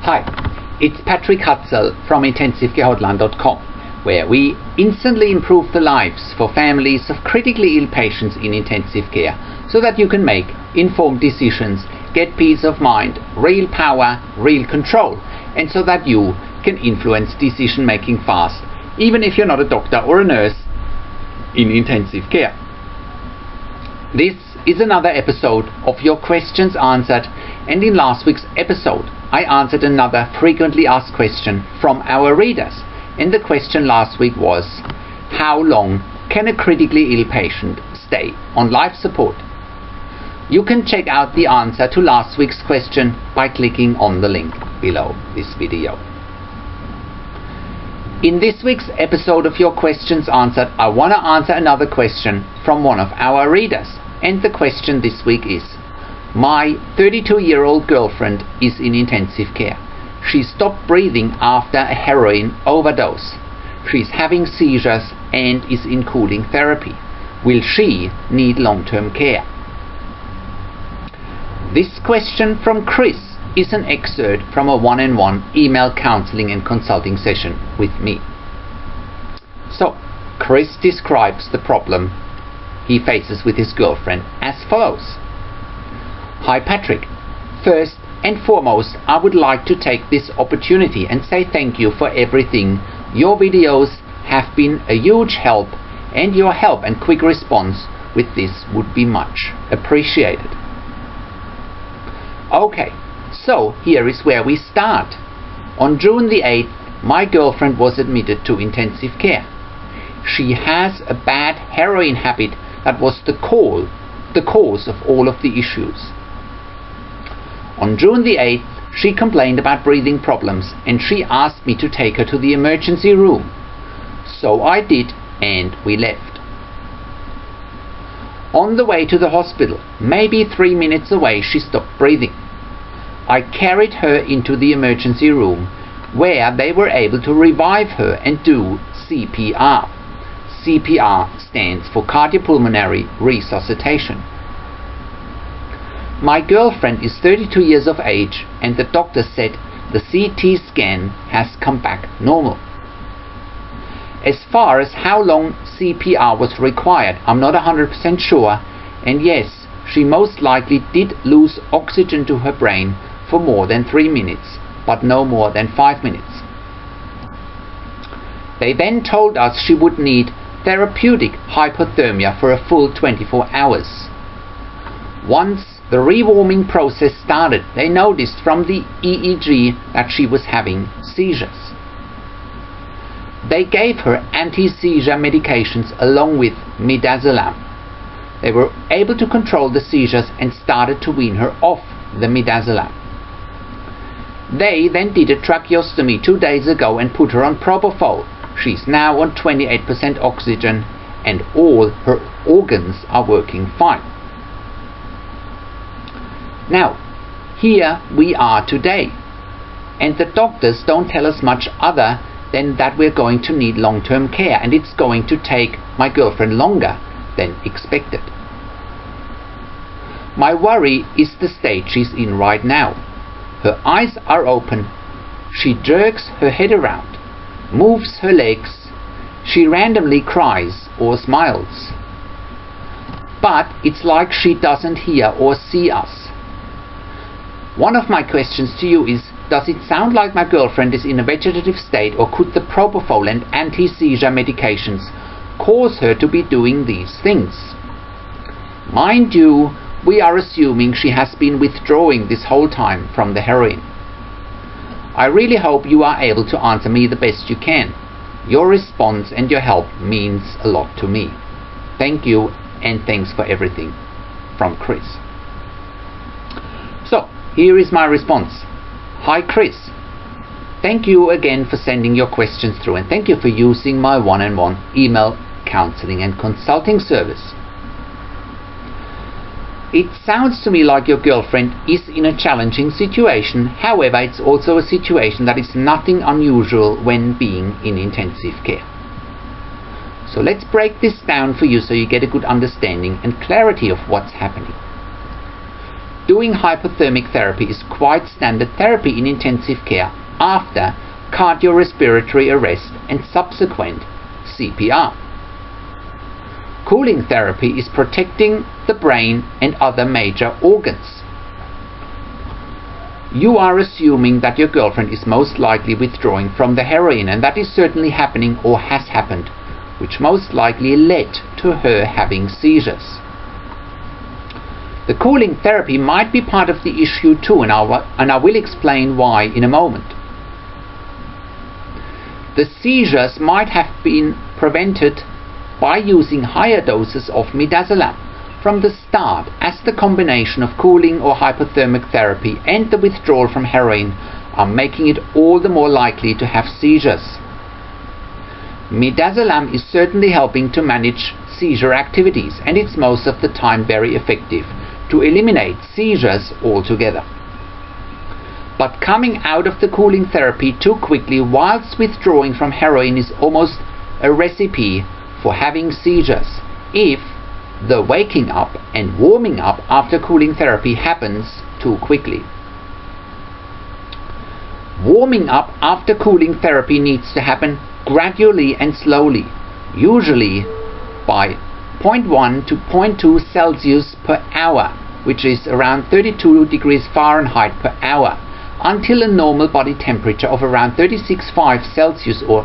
Hi, it's Patrick Hutzel from IntensiveCareHotline.com, where we instantly improve the lives for families of critically ill patients in intensive care so that you can make informed decisions, get peace of mind, real power, real control, and so that you can influence decision making fast, even if you're not a doctor or a nurse in intensive care. This is another episode of Your Questions Answered, and in last week's episode I answered another frequently asked question from our readers, and the question last week was: how long can a critically ill patient stay on life support? You can check out the answer to last week's question by clicking on the link below this video. In this week's episode of Your Questions Answered, I want to answer another question from one of our readers, and the question this week is: my 32-year-old girlfriend is in intensive care. She stopped breathing after a heroin overdose. She's having seizures and is in cooling therapy. Will she need long-term care? This question from Chris is an excerpt from a one-on-one email counseling and consulting session with me. So, Chris describes the problem he faces with his girlfriend as follows. Hi Patrick, first and foremost I would like to take this opportunity and say thank you for everything. Your videos have been a huge help, and your help and quick response with this would be much appreciated. Okay, so here is where we start. On June the 8th, my girlfriend was admitted to intensive care. She has a bad heroin habit that was the cause of all of the issues. On June the 8th, she complained about breathing problems, and she asked me to take her to the emergency room. So I did, and we left. On the way to the hospital, maybe 3 minutes away, she stopped breathing. I carried her into the emergency room, where they were able to revive her and do CPR. CPR stands for cardiopulmonary resuscitation. My girlfriend is 32 years of age, and the doctor said the CT scan has come back normal. As far as how long CPR was required, I'm not 100% sure, and yes, she most likely did lose oxygen to her brain for more than 3 minutes, but no more than 5 minutes. They then told us she would need therapeutic hypothermia for a full 24 hours. Once the rewarming process started, they noticed from the EEG that she was having seizures. They gave her anti-seizure medications along with midazolam. They were able to control the seizures and started to wean her off the midazolam. They then did a tracheostomy 2 days ago and put her on propofol. She's now on 28% oxygen, and all her organs are working fine. Now, here we are today, and the doctors don't tell us much other than that we're going to need long-term care, and it's going to take my girlfriend longer than expected. My worry is the state she's in right now. Her eyes are open, she jerks her head around, moves her legs, she randomly cries or smiles. But it's like she doesn't hear or see us. One of my questions to you is, does it sound like my girlfriend is in a vegetative state, or could the propofol and anti-seizure medications cause her to be doing these things? Mind you, we are assuming she has been withdrawing this whole time from the heroin. I really hope you are able to answer me the best you can. Your response and your help means a lot to me. Thank you, and thanks for everything. From Chris. So, here is my response. Hi Chris. Thank you again for sending your questions through, and thank you for using my one-on-one email counseling and consulting service. It sounds to me like your girlfriend is in a challenging situation. However, it's also a situation that is nothing unusual when being in intensive care. So let's break this down for you so you get a good understanding and clarity of what's happening. doing hypothermic therapy is quite standard therapy in intensive care after cardiorespiratory arrest and subsequent CPR. Cooling therapy is protecting the brain and other major organs. You are assuming that your girlfriend is most likely withdrawing from the heroin, and that is certainly happening or has happened, which most likely led to her having seizures. The cooling therapy might be part of the issue too, and I will explain why in a moment. The seizures might have been prevented by using higher doses of midazolam from the start, as the combination of cooling or hypothermic therapy and the withdrawal from heroin are making it all the more likely to have seizures. Midazolam is certainly helping to manage seizure activities, and it's most of the time very effective to eliminate seizures altogether. But coming out of the cooling therapy too quickly whilst withdrawing from heroin is almost a recipe for having seizures if the waking up and warming up after cooling therapy happens too quickly. Warming up after cooling therapy needs to happen gradually and slowly, usually by 0.1 to 0.2 Celsius per hour, which is around 32 degrees Fahrenheit per hour, until a normal body temperature of around 36.5 Celsius or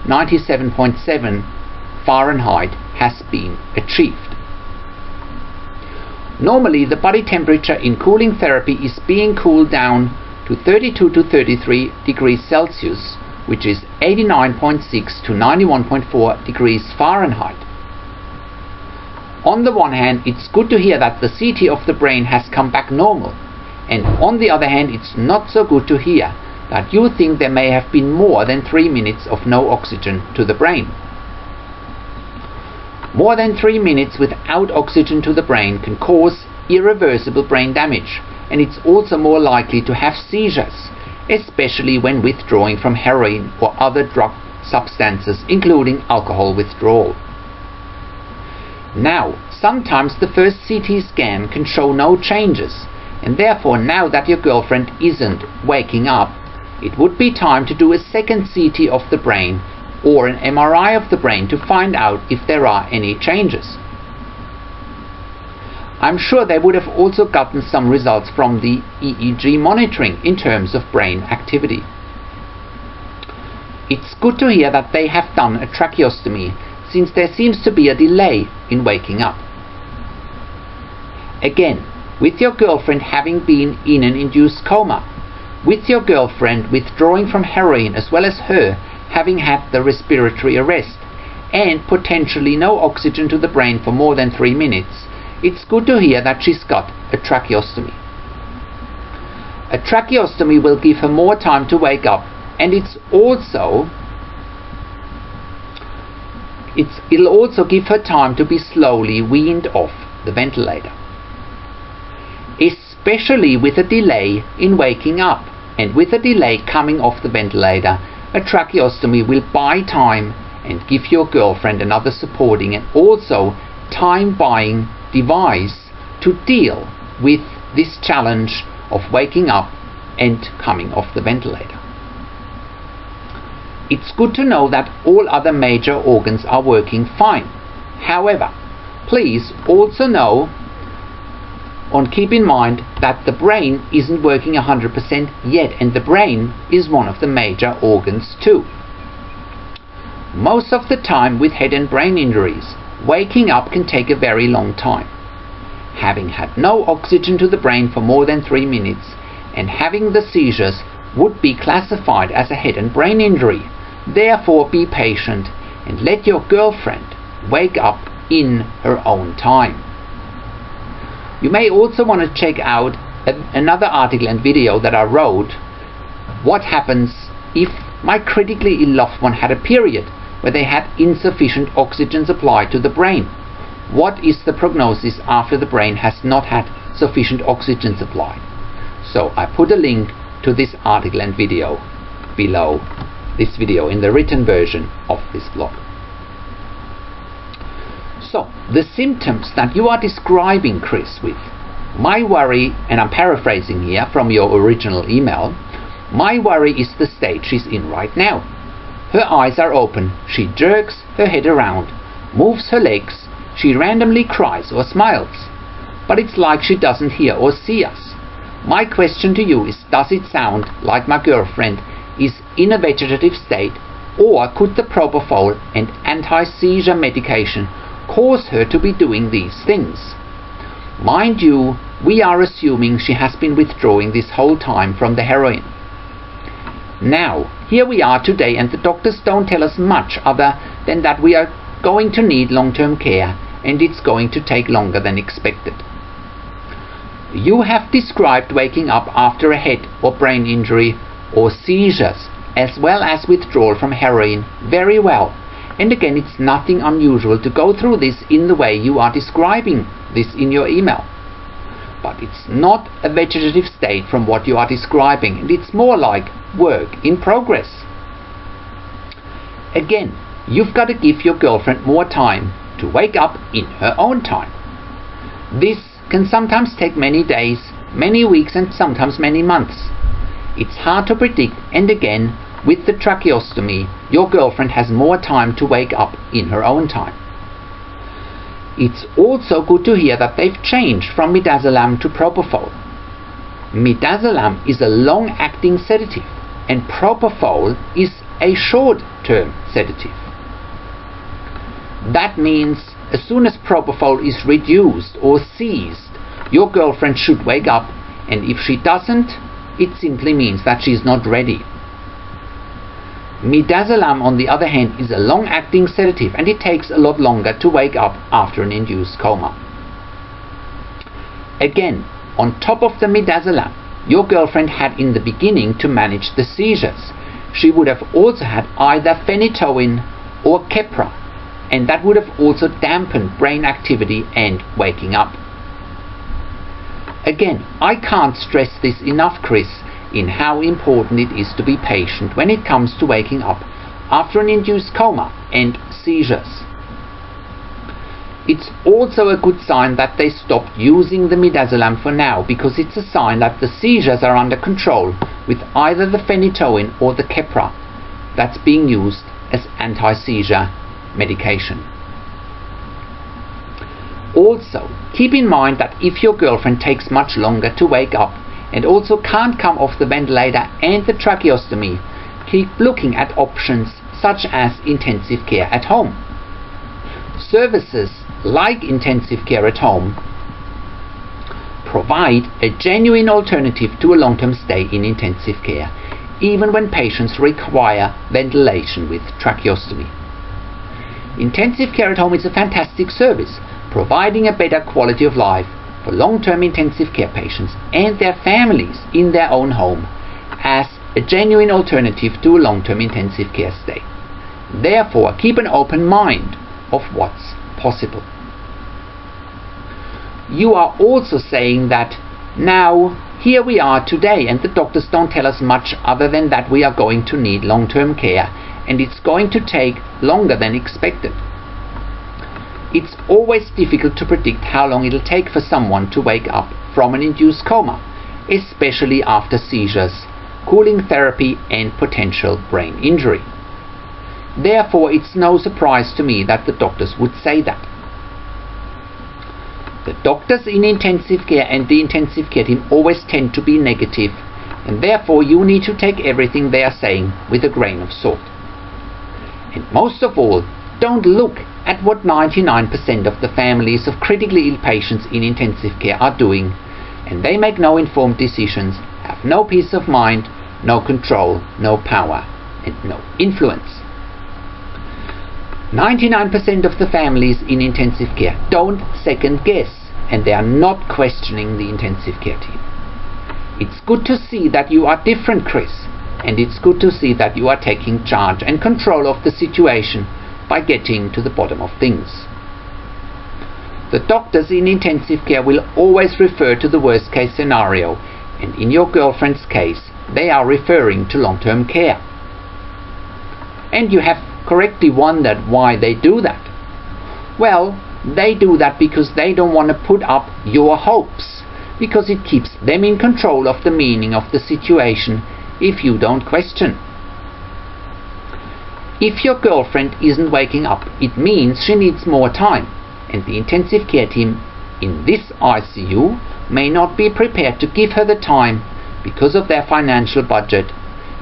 97.7 Fahrenheit has been achieved. Normally, the body temperature in cooling therapy is being cooled down to 32 to 33 degrees Celsius, which is 89.6 to 91.4 degrees Fahrenheit. On the one hand, it's good to hear that the CT of the brain has come back normal, and on the other hand, it's not so good to hear that you think there may have been more than 3 minutes of no oxygen to the brain. More than 3 minutes without oxygen to the brain can cause irreversible brain damage, and it's also more likely to have seizures, especially when withdrawing from heroin or other drug substances, including alcohol withdrawal. Now, sometimes the first CT scan can show no changes, and therefore now that your girlfriend isn't waking up, it would be time to do a second CT of the brain or an MRI of the brain to find out if there are any changes. I'm sure they would have also gotten some results from the EEG monitoring in terms of brain activity. It's good to hear that they have done a tracheostomy, since there seems to be a delay in waking up. Again, with your girlfriend having been in an induced coma, with your girlfriend withdrawing from heroin as well as her having had the respiratory arrest, and potentially no oxygen to the brain for more than 3 minutes, it's good to hear that she's got a tracheostomy. A tracheostomy will give her more time to wake up, and it'll also give her time to be slowly weaned off the ventilator. Especially with a delay in waking up, and with a delay coming off the ventilator, a tracheostomy will buy time and give your girlfriend another supporting and also time-buying device to deal with this challenge of waking up and coming off the ventilator. It's good to know that all other major organs are working fine. However, please also keep in mind that the brain isn't working 100% yet, and the brain is one of the major organs too. Most of the time with head and brain injuries, waking up can take a very long time. Having had no oxygen to the brain for more than 3 minutes and having the seizures would be classified as a head and brain injury. Therefore, be patient and let your girlfriend wake up in her own time. You may also want to check out another article and video that I wrote, What Happens If My Critically Ill Loved One Had a Period Where They Had Insufficient Oxygen Supply to the Brain. What is the prognosis after the brain has not had sufficient oxygen supply? So I put a link to this article and video below this video in the written version of this blog. So, the symptoms that you are describing Chris with My worry, and I'm paraphrasing here from your original email, my worry is the state she's in right now. Her eyes are open, she jerks her head around, moves her legs, she randomly cries or smiles, but it's like she doesn't hear or see us. My question to you is, does it sound like my girlfriend is in a vegetative state, or could the propofol and anti-seizure medication cause her to be doing these things? Mind you, we are assuming she has been withdrawing this whole time from the heroin. Now, here we are today, and the doctors don't tell us much other than that we are going to need long-term care, and it's going to take longer than expected. You have described waking up after a head or brain injury or seizures, as well as withdrawal from heroin, very well. And again, it's nothing unusual to go through this in the way you are describing this in your email. But it's not a vegetative state from what you are describing, and it's more like work in progress. Again, you've got to give your girlfriend more time to wake up in her own time. This can sometimes take many days, many weeks, and sometimes many months. It's hard to predict, and again, with the tracheostomy, your girlfriend has more time to wake up in her own time. It's also good to hear that they've changed from midazolam to propofol. Midazolam is a long-acting sedative, and propofol is a short-term sedative. That means as soon as propofol is reduced or ceased, your girlfriend should wake up, and if she doesn't, it simply means that she's not ready. Midazolam, on the other hand, is a long-acting sedative, and it takes a lot longer to wake up after an induced coma. Again, on top of the midazolam, your girlfriend had in the beginning to manage the seizures. She would have also had either phenytoin or Keppra, and that would have also dampened brain activity and waking up. Again, I can't stress this enough, Chris, in how important it is to be patient when it comes to waking up after an induced coma and seizures. It's also a good sign that they stopped using the midazolam for now, because it's a sign that the seizures are under control with either the phenytoin or the Keppra that's being used as anti-seizure medication. Also, keep in mind that if your girlfriend takes much longer to wake up and also can't come off the ventilator and the tracheostomy, keep looking at options such as intensive care at home. Services like intensive care at home provide a genuine alternative to a long-term stay in intensive care, even when patients require ventilation with tracheostomy. Intensive care at home is a fantastic service, providing a better quality of life for long-term intensive care patients and their families in their own home as a genuine alternative to a long-term intensive care stay. Therefore, keep an open mind of what's possible. You are also saying that now, here we are today, and the doctors don't tell us much other than that we are going to need long-term care, and it's going to take longer than expected. It's always difficult to predict how long it'll take for someone to wake up from an induced coma, especially after seizures, cooling therapy, and potential brain injury. Therefore, it's no surprise to me that the doctors would say that. The doctors in intensive care and the intensive care team always tend to be negative, and therefore you need to take everything they are saying with a grain of salt. And most of all, don't look at what 99% of the families of critically ill patients in intensive care are doing, and they make no informed decisions, have no peace of mind, no control, no power, and no influence. 99% of the families in intensive care don't second guess, and they are not questioning the intensive care team. It's good to see that you are different, Chris, and it's good to see that you are taking charge and control of the situation by getting to the bottom of things. The doctors in intensive care will always refer to the worst case scenario, and in your girlfriend's case, they are referring to long-term care. And you have correctly wondered why they do that. Well, they do that because they don't want to put up your hopes because it keeps them in control of the meaning of the situation if you don't question. If your girlfriend isn't waking up, it means she needs more time, and the intensive care team in this ICU may not be prepared to give her the time because of their financial budget,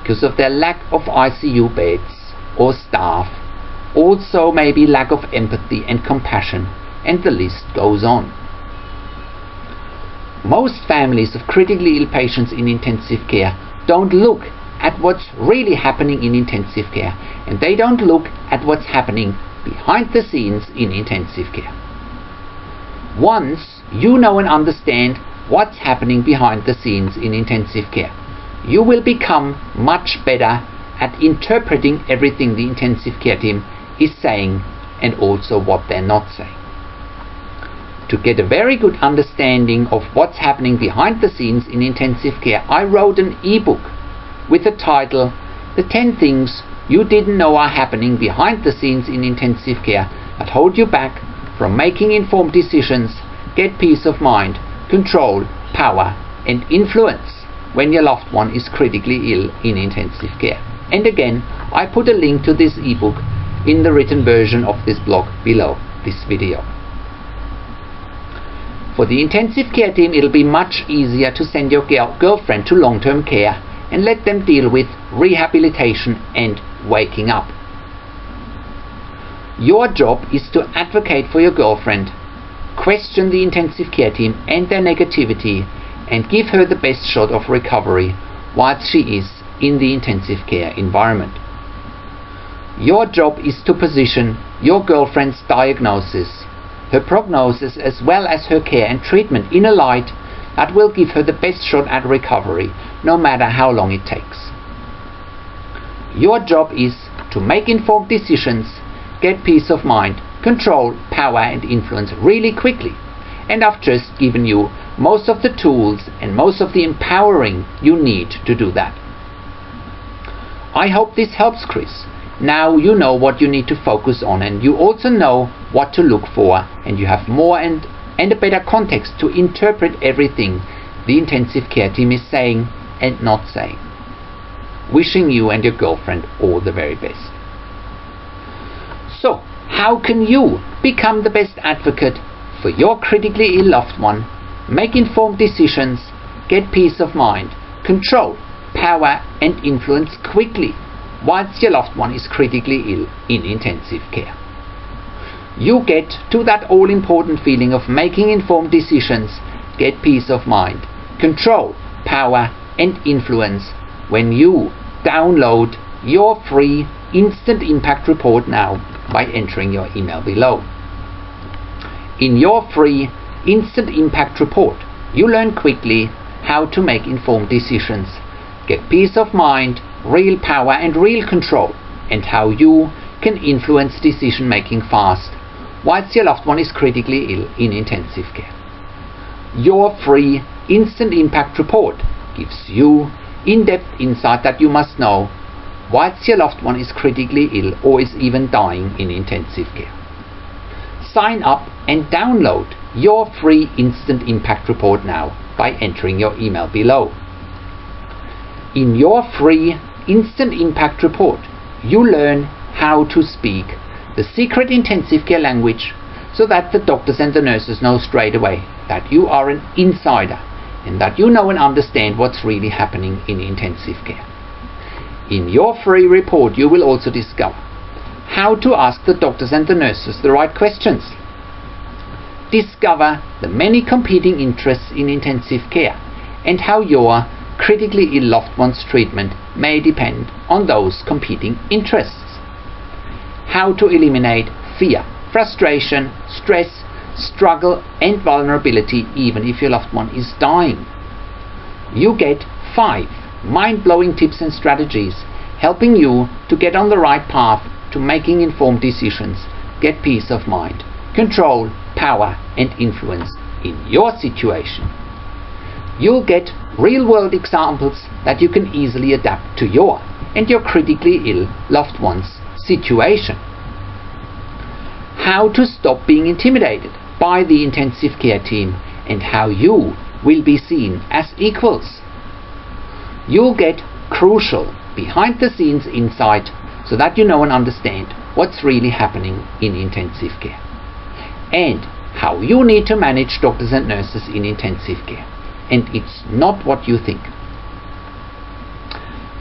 because of their lack of ICU beds or staff, also maybe lack of empathy and compassion, and the list goes on. Most families of critically ill patients in intensive care don't look at what's really happening in intensive care, and they don't look at what's happening behind the scenes in intensive care. Once you know and understand what's happening behind the scenes in intensive care, you will become much better at interpreting everything the intensive care team is saying and also what they're not saying. To get a very good understanding of what's happening behind the scenes in intensive care, I wrote an ebook with the title The 10 Things You Didn't Know Are Happening Behind the Scenes in Intensive Care That Hold You Back from Making Informed Decisions, Get Peace of Mind, Control, Power and Influence when your loved one is critically ill in intensive care. And again, I put a link to this ebook in the written version of this blog below this video. For the intensive care team, it'll be much easier to send your girlfriend to long-term care and let them deal with rehabilitation and waking up. Your job is to advocate for your girlfriend, question the intensive care team and their negativity, and give her the best shot of recovery while she is in the intensive care environment. Your job is to position your girlfriend's diagnosis, her prognosis, as well as her care and treatment in a light that will give her the best shot at recovery, no matter how long it takes. Your job is to make informed decisions, get peace of mind, control, power and influence really quickly. And I've just given you most of the tools and most of the empowering you need to do that. I hope this helps, Chris. Now you know what you need to focus on, and you also know what to look for, and you have more and a better context to interpret everything the intensive care team is saying and not saying. Wishing you and your girlfriend all the very best. So, how can you become the best advocate for your critically ill loved one, make informed decisions, get peace of mind, control, power and influence quickly whilst your loved one is critically ill in intensive care? You get to that all-important feeling of making informed decisions, get peace of mind, control, power and influence when you download your free instant impact report now by entering your email below. In your free instant impact report, you learn quickly how to make informed decisions, get peace of mind, real power and real control, and how you can influence decision making fast whilst your loved one is critically ill in intensive care. Your free instant impact report gives you in-depth insight that you must know whilst your loved one is critically ill or is even dying in intensive care. Sign up and download your free instant impact report now by entering your email below. In your free instant impact report, you learn how to speak the secret intensive care language so that the doctors and the nurses know straight away that you are an insider and that you know and understand what's really happening in intensive care. In your free report, you will also discover how to ask the doctors and the nurses the right questions. Discover the many competing interests in intensive care and how your critically ill loved one's treatment may depend on those competing interests. How to eliminate fear, frustration, stress, struggle and vulnerability even if your loved one is dying. You get 5 mind-blowing tips and strategies helping you to get on the right path to making informed decisions, get peace of mind, control, power and influence in your situation. You'll get real-world examples that you can easily adapt to your and your critically ill loved one's situation. How to stop being intimidated by the intensive care team and how you will be seen as equals. You'll get crucial behind the scenes insight so that you know and understand what's really happening in intensive care and how you need to manage doctors and nurses in intensive care. And it's not what you think.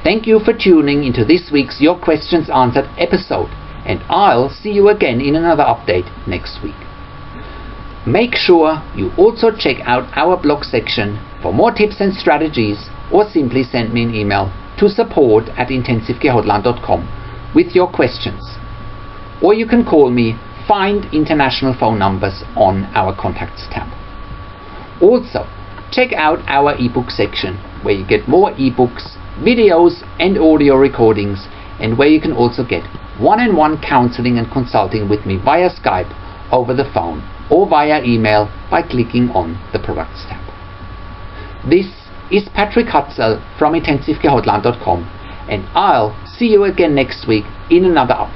Thank you for tuning into this week's Your Questions Answered episode, and I'll see you again in another update next week. Make sure you also check out our blog section for more tips and strategies, or simply send me an email to support@intensivecarehotline.com with your questions. Or you can call me, find international phone numbers on our contacts tab. Also, check out our ebook section where you get more ebooks, videos and audio recordings, and where you can also get one-on-one counselling and consulting with me via Skype, over the phone or via email by clicking on the products tab. This is Patrick Hutzel from intensivecarehotline.com, and I'll see you again next week in another update.